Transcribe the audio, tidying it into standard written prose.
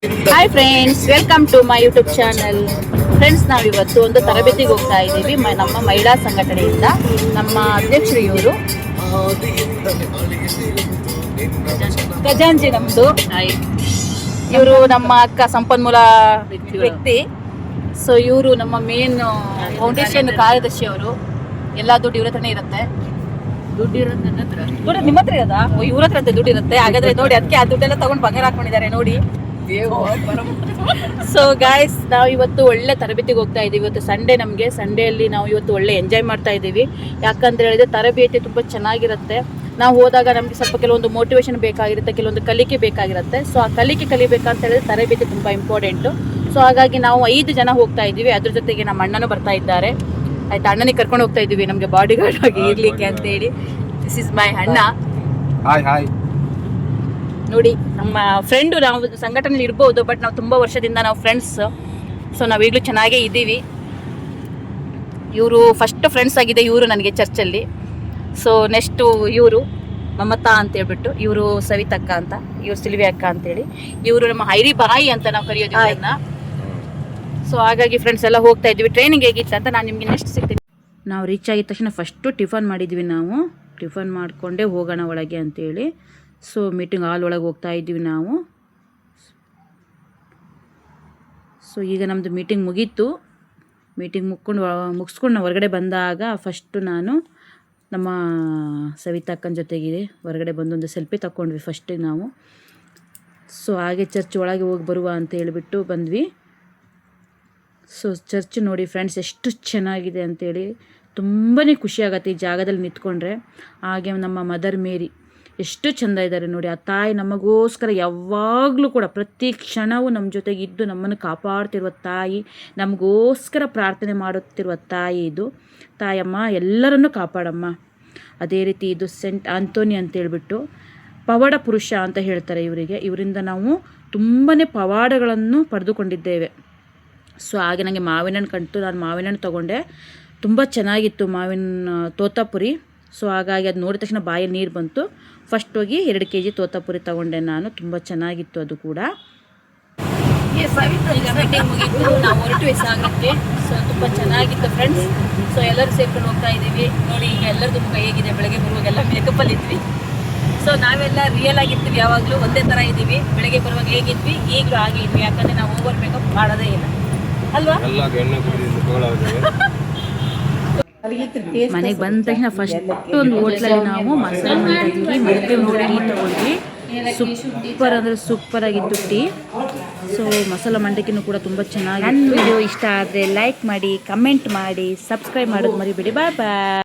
Hi friends, welcome to my YouTube channel. Friends, ನಾವಿವತ್ತು ಒಂದು ತರಬೇತಿಗೆ ಹೋಗ್ತಾ ಇದ್ದೀವಿ. ನಮ್ಮ ಮಹಿಳಾ ಸಂಘಟನೆಯಿಂದ ನಮ್ಮ ಅಧ್ಯಕ್ಷರು ಇವರು ಖಜಾಂಜಿ ನಮ್ಮದು. ಇವರು ನಮ್ಮ ಅಕ್ಕ ಸಂಪನ್ಮೂಲ ವ್ಯಕ್ತಿ. ಸೊ ಇವರು ನಮ್ಮ ಮೇನ್ ಫೌಂಡೇಶನ್ ಕಾರ್ಯದರ್ಶಿ. ಅವರು ಎಲ್ಲ ದುಡ್ಡು ಇವ್ರ ಹತ್ರನೇ ಇರುತ್ತೆ. ದುಡ್ಡು ನಿಮ್ಮ ಹತ್ರ ಇರೋದಾ? ಇವ್ರ ಹತ್ರ ದುಡ್ಡು ಇರುತ್ತೆ. ಹಾಗಾದ್ರೆ ನೋಡಿ, ಅದಕ್ಕೆ ಆ ದುಡ್ಡೆಲ್ಲ ತಗೊಂಡು ಬಂಗಾರ ಹಾಕೊಂಡಿದ್ದಾರೆ ನೋಡಿ. ಸೊ ಗಾಯ್ಸ್, ನಾವು ಇವತ್ತು ಒಳ್ಳೆ ತರಬೇತಿಗೆ ಹೋಗ್ತಾ ಇದ್ದೀವಿ. ಇವತ್ತು ಸಂಡೇ, ನಮಗೆ ಸಂಡೇಯಲ್ಲಿ ನಾವು ಇವತ್ತು ಒಳ್ಳೆ ಎಂಜಾಯ್ ಮಾಡ್ತಾ ಇದ್ದೀವಿ. ಯಾಕಂತ ಹೇಳಿದ್ರೆ ತರಬೇತಿ ತುಂಬ ಚೆನ್ನಾಗಿರುತ್ತೆ. ನಾವು ಹೋದಾಗ ನಮಗೆ ಸ್ವಲ್ಪ ಕೆಲವೊಂದು ಮೋಟಿವೇಶನ್ ಬೇಕಾಗಿರುತ್ತೆ, ಕೆಲವೊಂದು ಕಲಿಕೆ ಬೇಕಾಗಿರುತ್ತೆ. ಸೊ ಆ ಕಲಿಕೆ ಕಲಿಬೇಕಂತ ಹೇಳಿದ್ರೆ ತರಬೇತಿ ತುಂಬ ಇಂಪಾರ್ಟೆಂಟು. ಸೊ ಹಾಗಾಗಿ ನಾವು 5 ಜನ ಹೋಗ್ತಾ ಇದ್ದೀವಿ. ಅದ್ರ ಜೊತೆಗೆ ನಮ್ಮ ಅಣ್ಣನೂ ಬರ್ತಾ ಇದ್ದಾರೆ. ಆಯ್ತು, ಅಣ್ಣನಿಗೆ ಕರ್ಕೊಂಡು ಹೋಗ್ತಾ ಇದ್ದೀವಿ ನಮಗೆ ಬಾಡಿ ಗಾರ್ಡ್ ಆಗಿ ಇರ್ಲಿಕ್ಕೆ ಅಂತ ಹೇಳಿ. ದಿಸ್ ಇಸ್ ಮೈ ಅಣ್ಣ. ಹಾಯ್ ನೋಡಿ, ನಮ್ಮ ಫ್ರೆಂಡು. ನಾವು ಸಂಘಟನೆಯಲ್ಲಿ ಇರ್ಬೋದು, ಬಟ್ ನಾವು ತುಂಬ ವರ್ಷದಿಂದ ನಾವು ಫ್ರೆಂಡ್ಸ್. ಸೊ ನಾವೀಗಲೂ ಚೆನ್ನಾಗೇ ಇದ್ದೀವಿ. ಇವರು ಫಸ್ಟ್ ಫ್ರೆಂಡ್ಸ್ ಆಗಿದೆ ಇವರು ನನಗೆ ಚರ್ಚಲ್ಲಿ. ಸೊ ನೆಕ್ಸ್ಟು ಇವರು ಮಮತಾ ಅಂತ ಹೇಳ್ಬಿಟ್ಟು, ಇವರು ಸವಿತಕ್ಕ ಅಂತ, ಇವರು ಸಿಲ್ವಿ ಅಕ್ಕ ಅಂತೇಳಿ, ಇವರು ನಮ್ಮ ಹೈರಿ ಬಾಯಿ ಅಂತ ನಾವು ಕರೆಯೋದು ಇವ್ರನ್ನ. ಸೊ ಹಾಗಾಗಿ ಫ್ರೆಂಡ್ಸ್ ಎಲ್ಲ ಹೋಗ್ತಾ ಇದ್ವಿ. ಟ್ರೈನಿಂಗ್ ಹೇಗಿತ್ತು ಅಂತ ನಾನು ನಿಮಗೆ ನೆಕ್ಸ್ಟ್ ಸಿಗ್ತೀನಿ. ನಾವು ರೀಚ್ ಆಗಿದ ತಕ್ಷಣ ಫಸ್ಟು ಟಿಫನ್ ಮಾಡಿದ್ವಿ. ನಾವು ಟಿಫನ್ ಮಾಡಿಕೊಂಡೇ ಹೋಗೋಣ ಒಳಗೆ ಅಂತೇಳಿ. ಸೊ ಮೀಟಿಂಗ್ ಹಾಲ್ ಒಳಗೆ ಹೋಗ್ತಾ ಇದ್ದೀವಿ ನಾವು. ಸೊ ಈಗ ನಮ್ಮದು ಮೀಟಿಂಗ್ ಮುಗೀತು. ಮೀಟಿಂಗ್ ಮುಗಿಸ್ಕೊಂಡು ನಾವು ಹೊರಗಡೆ ಬಂದಾಗ ಫಸ್ಟು ನಾನು ನಮ್ಮ ಸವಿತಾಕ್ಕನ ಜೊತೆಗಿದೆ ಹೊರಗಡೆ ಬಂದೊಂದು ಸೆಲ್ಫಿ ತಗೊಂಡ್ವಿ ಫಸ್ಟ್ ನಾವು. ಸೊ ಹಾಗೆ ಚರ್ಚ್ ಒಳಗೆ ಹೋಗಿ ಬರುವ ಅಂತ ಹೇಳಿಬಿಟ್ಟು ಬಂದ್ವಿ. ಸೊ ಚರ್ಚ್ ನೋಡಿ ಫ್ರೆಂಡ್ಸ್, ಎಷ್ಟು ಚೆನ್ನಾಗಿದೆ ಅಂಥೇಳಿ ತುಂಬಾ ಖುಷಿಯಾಗತ್ತೆ ಈ ಜಾಗದಲ್ಲಿ ನಿಂತ್ಕೊಂಡ್ರೆ. ಹಾಗೆ ನಮ್ಮ ಮದರ್ ಮೇರಿ ಎಷ್ಟು ಚೆಂದ ಇದ್ದಾರೆ ನೋಡಿ. ಆ ತಾಯಿ ನಮಗೋಸ್ಕರ ಯಾವಾಗಲೂ ಕೂಡ ಪ್ರತಿ ಕ್ಷಣವೂ ನಮ್ಮ ಜೊತೆಗೆ ಇದ್ದು ನಮ್ಮನ್ನು ಕಾಪಾಡ್ತಿರುವ ತಾಯಿ, ನಮಗೋಸ್ಕರ ಪ್ರಾರ್ಥನೆ ಮಾಡುತ್ತಿರುವ ತಾಯಿ. ಇದು ತಾಯಮ್ಮ, ಎಲ್ಲರನ್ನೂ ಕಾಪಾಡಮ್ಮ. ಅದೇ ರೀತಿ ಇದು ಸೆಂಟ್ ಆಂಥೋನಿ ಅಂತೇಳ್ಬಿಟ್ಟು ಪವಾಡ ಪುರುಷ ಅಂತ ಹೇಳ್ತಾರೆ ಇವರಿಗೆ. ಇವರಿಂದ ನಾವು ತುಂಬಾ ಪವಾಡಗಳನ್ನು ಪಡೆದುಕೊಂಡಿದ್ದೇವೆ. ಸೊ ಹಾಗೆ ನನಗೆ ಮಾವಿನ ಹಣ್ಣು ಕಂಡು ನಾನು ಮಾವಿನ ಹಣ್ಣು ತೊಗೊಂಡೆ. ತುಂಬ ಚೆನ್ನಾಗಿತ್ತು ಮಾವಿನ ತೋತಾಪುರಿ. ಸೊ ಹಾಗಾಗಿ ಅದು ನೋಡಿದ ತಕ್ಷಣ ಬಾಯಲ್ಲಿ ನೀರು ಬಂತು. ಫಸ್ಟ್ ಹೋಗಿ 2 kg ತೋತಾಪುರಿ ತೊಗೊಂಡೆ ನಾನು. ತುಂಬ ಚೆನ್ನಾಗಿತ್ತು ಅದು ಕೂಡ. ಈಗ ಮೀಟಿಂಗ್ ಮುಗಿತು, ನಾವು ಹೊರಟು ಸಾಗುತ್ತೆ. ಸೊ ತುಂಬ ಚೆನ್ನಾಗಿತ್ತು ಫ್ರೆಂಡ್ಸ್. ಸೊ ಎಲ್ಲರೂ ಸೇರ್ಕೊಂಡು ಹೋಗ್ತಾ ಇದ್ದೀವಿ ನೋಡಿ. ಈಗ ಎಲ್ಲರದ್ದು ಮುಖ ಹೇಗಿದೆ, ಬೆಳಗ್ಗೆ ಬರುವಾಗೆಲ್ಲ ಮೇಕಪ್ಪಲ್ಲಿ ಇದ್ವಿ. ಸೊ ನಾವೆಲ್ಲ ರಿಯಲ್ ಆಗಿರ್ತೀವಿ, ಯಾವಾಗಲೂ ಒಂದೇ ಥರ ಇದ್ದೀವಿ. ಬೆಳಗ್ಗೆ ಬರುವಾಗ ಹೇಗಿದ್ವಿ ಈಗಲೂ ಹಾಗೆ ಇದ್ವಿ. ಯಾಕಂದರೆ ನಾವು ಓವರ್ ಮೇಕಪ್ ಮಾಡೋದೇ ಇಲ್ಲ ಅಲ್ವಾ. ಮನೆಗೆ ಬಂದ ತಕ್ಷಣ ಫಸ್ಟ್ ಒಂದು ಹೋಟ್ಲಲ್ಲಿ ನಾವು ಮಸಾಲೆ ಮಾಡಿದ್ವಿ, ಮತ್ತೆ ಒಂದು ಟೀ ತೊಗೊಂಡ್ವಿ. ಸೂಪರ್ ಅಂದರೆ ಸೂಪರ್ ಆಗಿತ್ತು ಟೀ. ಸೊ ಮಸಾಲ ಮಂಡಕ್ಕಿನೂ ಕೂಡ ತುಂಬ ಚೆನ್ನಾಗಿ. ನನ್ನ ವಿಡಿಯೋ ಇಷ್ಟ ಆದರೆ ಲೈಕ್ ಮಾಡಿ, ಕಮೆಂಟ್ ಮಾಡಿ, ಸಬ್ಸ್ಕ್ರೈಬ್ ಮಾಡೋದು ಮರಿಬೇಡಿ. ಬಾಯ್ ಬಾಯ್.